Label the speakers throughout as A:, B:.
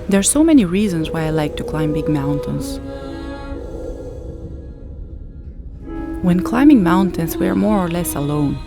A: There are so many reasons why I like to climb big mountains. When climbing mountains, we are more or less alone.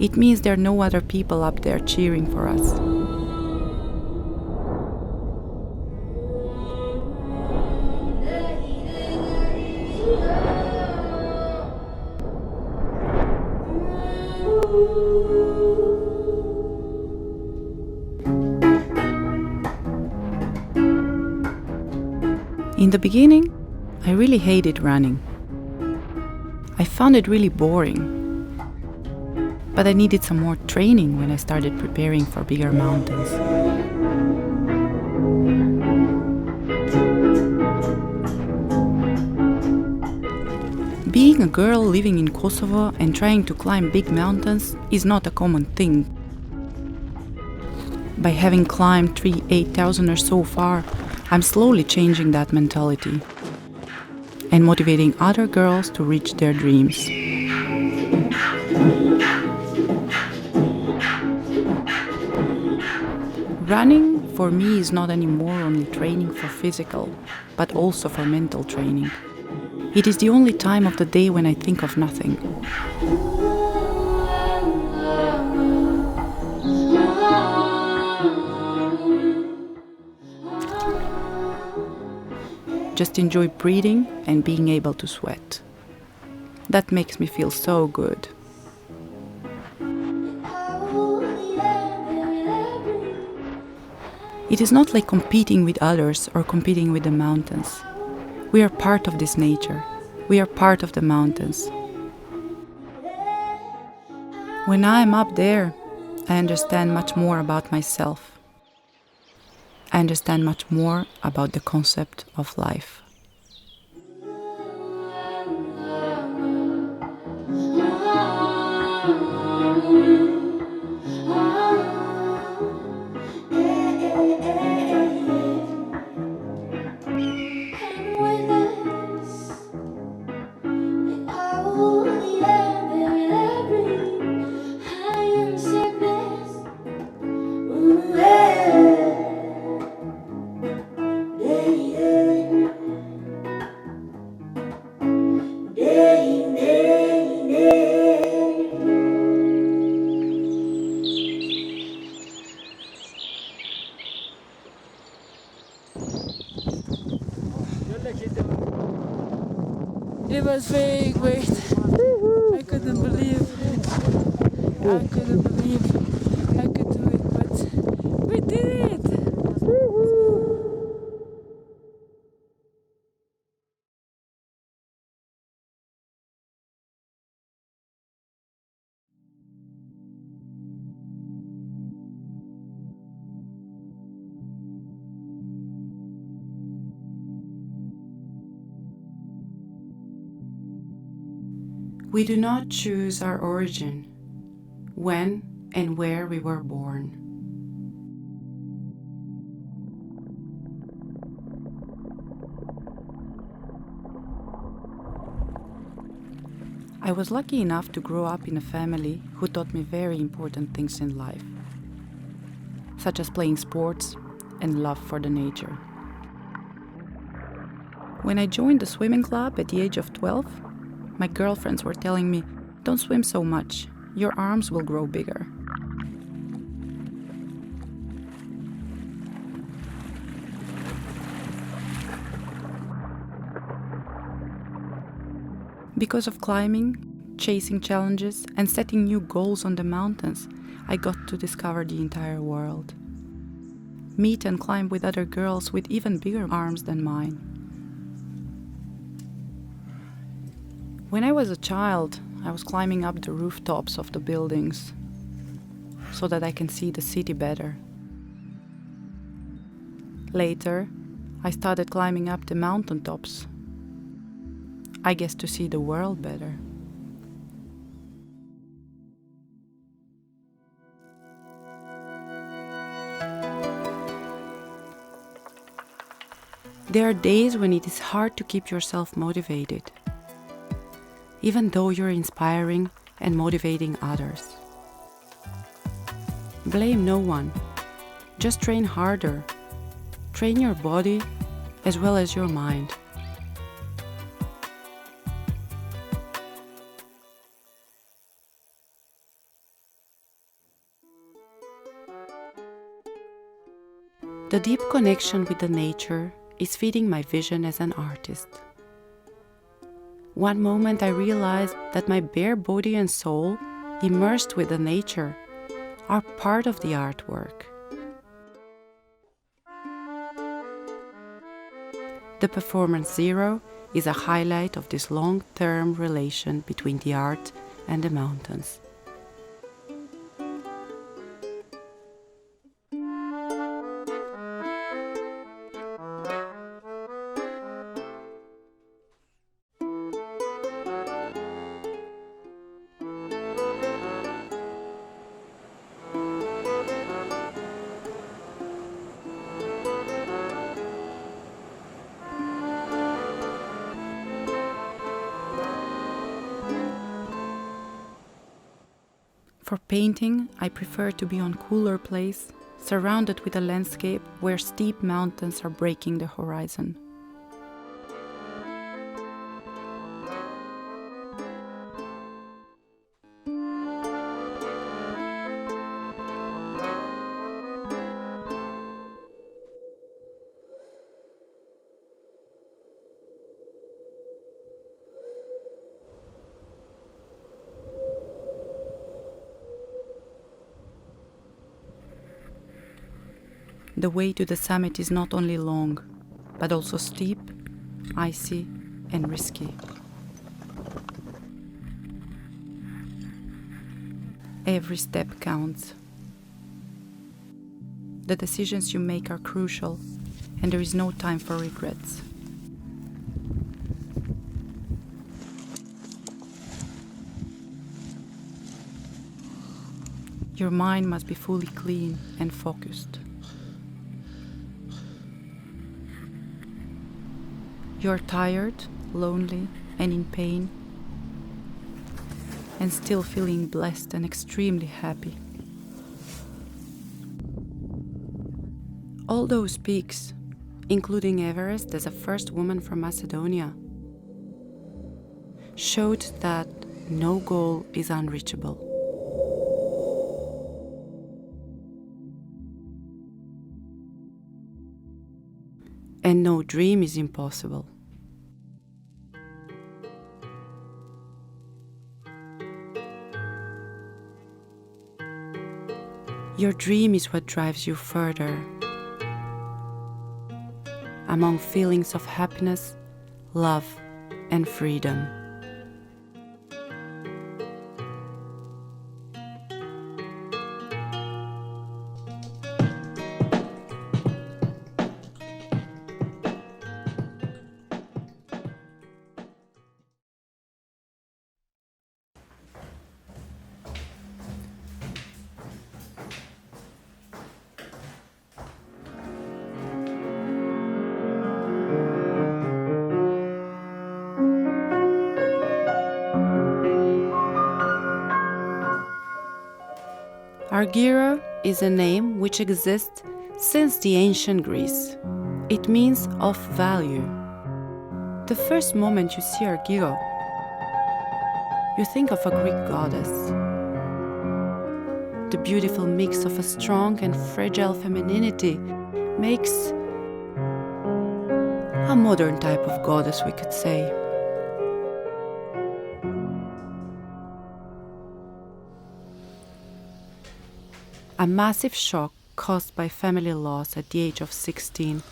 A: It means there are no other people up there cheering for us. In the beginning, I really hated running. I found it really boring. But I needed some more training when I started preparing for bigger mountains. Being a girl living in Kosovo and trying to climb big mountains is not a common thing. By having climbed 8,000 so far, I'm slowly changing that mentality and motivating other girls to reach their dreams. Running for me is not anymore only training for physical, but also for mental training. It is the only time of the day when I think of nothing. Just enjoy breathing and being able to sweat. That makes me feel so good. It is not like competing with others or competing with the mountains. We are part of this nature. We are part of the mountains. When I am up there, I understand much more about myself. I understand much more about the concept of life.
B: It was very great. I couldn't believe it. I couldn't believe I could do it, but we did it!
A: We do not choose our origin, when and where we were born. I was lucky enough to grow up in a family who taught me very important things in life, such as playing sports and love for the nature. When I joined the swimming club at the age of 12, my girlfriends were telling me, "Don't swim so much, your arms will grow bigger." Because of climbing, chasing challenges, and setting new goals on the mountains, I got to discover the entire world. Meet and climb with other girls with even bigger arms than mine. When I was a child, I was climbing up the rooftops of the buildings. so that I can see the city better. Later, I started climbing up the mountaintops. I guess to see the world better. There are days when it is hard to keep yourself motivated, even though you're inspiring and motivating others. Blame no one. Just train harder. Train your body as well as your mind. The deep connection with the nature is feeding my vision as an artist. One moment I realized that my bare body and soul, immersed with the nature, are part of the artwork. The performance zero is a highlight of this long-term relation between the art and the mountains. For painting, I prefer to be on cooler place, surrounded with a landscape where steep mountains are breaking the horizon. The way to the summit is not only long, but also steep, icy, and risky. Every step counts. The decisions you make are crucial, and there is no time for regrets. Your mind must be fully clean and focused. You're tired, lonely, and in pain, and still feeling blessed and extremely happy. All those peaks, including Everest as a first woman from Macedonia, showed that no goal is unreachable. And no dream is impossible. Your dream is what drives you further. Among feelings of happiness, love, and freedom. Argyro is a name which exists since the ancient Greece. It means of value. The first moment you see Argyro, you think of a Greek goddess. The beautiful mix of a strong and fragile femininity makes a modern type of goddess, we could say. A massive shock caused by family loss at the age of 16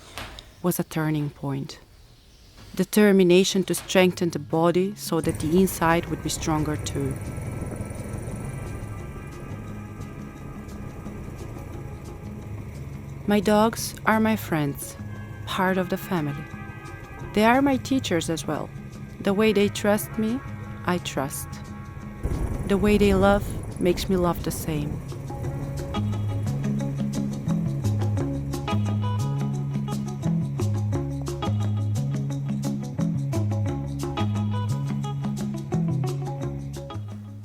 A: was a turning point. Determination to strengthen the body so that the inside would be stronger too. My dogs are my friends, part of the family. They are my teachers as well. The way they trust me, I trust. The way they love makes me love the same.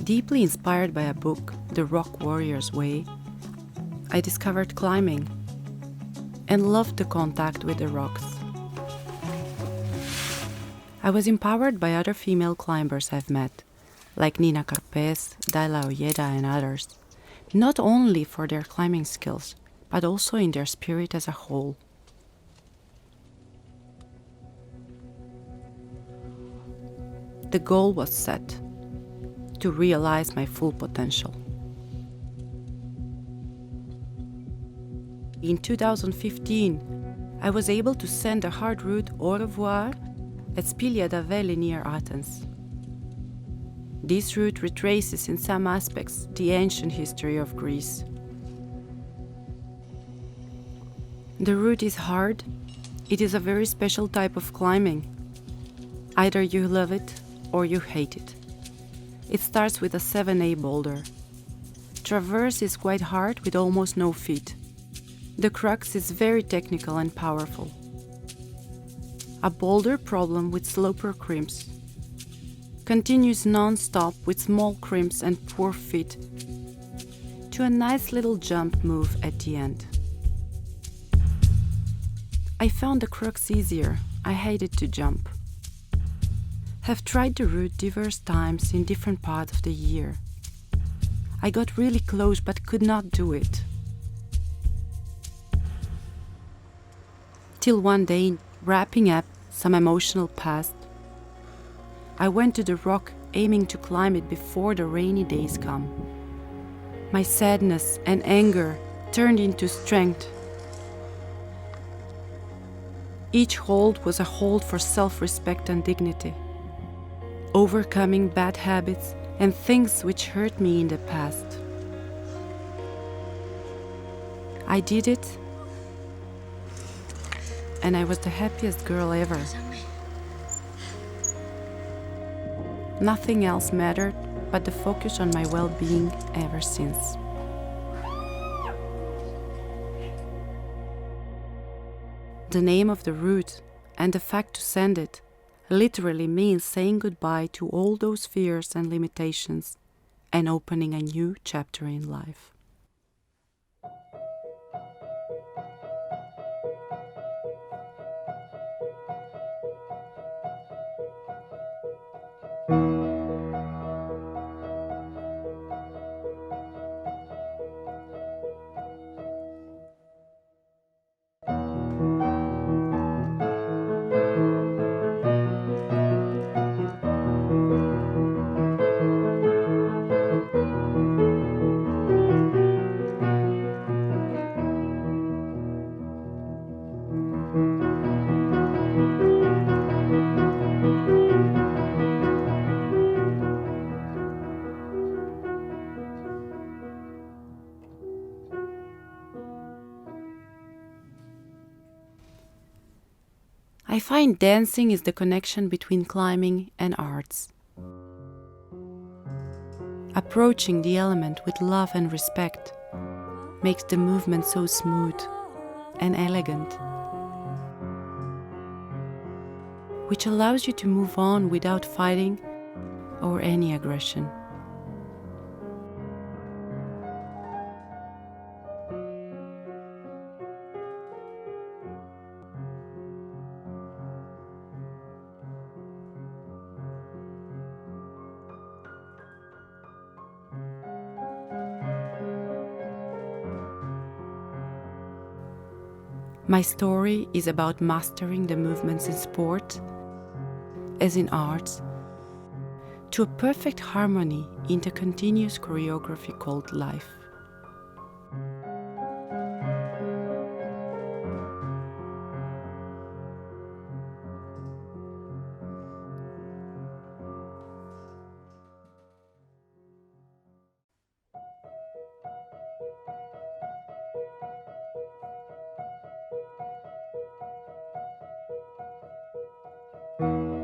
A: Deeply inspired by a book, The Rock Warrior's Way, I discovered climbing and loved the contact with the rocks. I was empowered by other female climbers I've met, like Nina Carpes, Daila Ojeda and others, not only for their climbing skills, but also in their spirit as a whole. The goal was set, to realize my full potential. In 2015, I was able to send a hard route au revoir at Spilia da Velle near Athens. This route retraces in some aspects the ancient history of Greece. The route is hard. It is a very special type of climbing. Either you love it or you hate it. It starts with a 7A boulder. Traverse is quite hard with almost no feet. The crux is very technical and powerful. A boulder problem with sloper crimps. Continues non-stop with small crimps and poor fit to a nice little jump move at the end. I found the crux easier. I hated to jump. Have tried the route diverse times in different parts of the year. I got really close but could not do it. Till one day, wrapping up some emotional past, I went to the rock aiming to climb it before the rainy days come. My sadness and anger turned into strength. Each hold was a hold for self-respect and dignity. Overcoming bad habits and things which hurt me in the past. I did it, and I was the happiest girl ever. Nothing else mattered but the focus on my well-being ever since. The name of the route and the fact to send it literally means saying goodbye to all those fears and limitations and opening a new chapter in life. I find dancing is the connection between climbing and arts. Approaching the element with love and respect makes the movement so smooth and elegant, which allows you to move on without fighting or any aggression. My story is about mastering the movements in sport, as in arts, to a perfect harmony in the continuous choreography called life.
C: Bye.